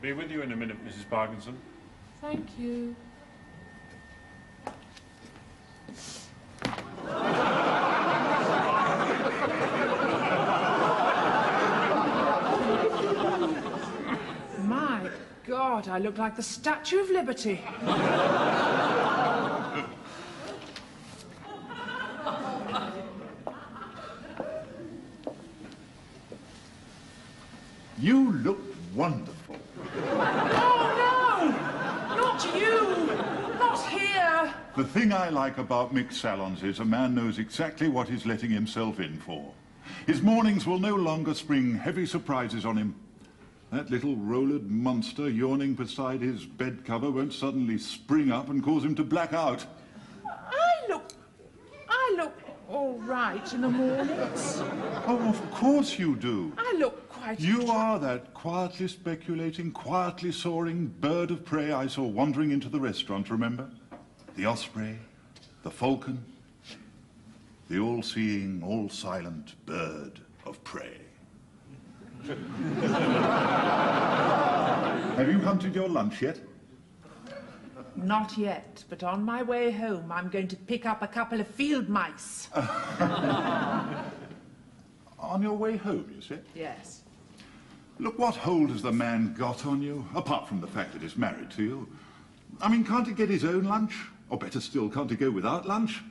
Be with you in a minute, Mrs. Parkinson. Thank you. My God, I look like the Statue of Liberty. You look wonderful. Oh, no! Not you! Not here! The thing I like about mixed salons is a man knows exactly what he's letting himself in for. His mornings will no longer spring heavy surprises on him. That little rollered monster yawning beside his bed cover won't suddenly spring up and cause him to black out. I look all right in the mornings. Oh, of course you do. I look quite... You are that quietly speculating, quietly soaring bird of prey I saw wandering into the restaurant, remember? The osprey, the falcon, the all-seeing, all-silent bird of prey. Have you hunted your lunch yet? Not yet, but on my way home I'm going to pick up a couple of field mice. On your way home, you say? Yes. Look, what hold has the man got on you, apart from the fact that he's married to you? I mean, can't he get his own lunch? Or better still, can't he go without lunch?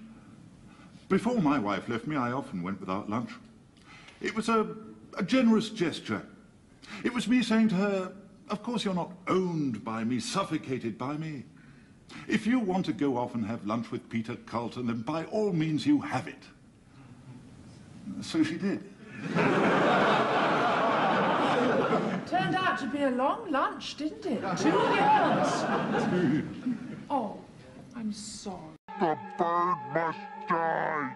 Before my wife left me, I often went without lunch. It was a generous gesture. It was me saying to her, of course you're not owned by me, suffocated by me. If you want to go off and have lunch with Peter Carlton, then by all means you have it. So she did. Turned out to be a long lunch, didn't it? 2 years. Oh, I'm sorry. The bird must die.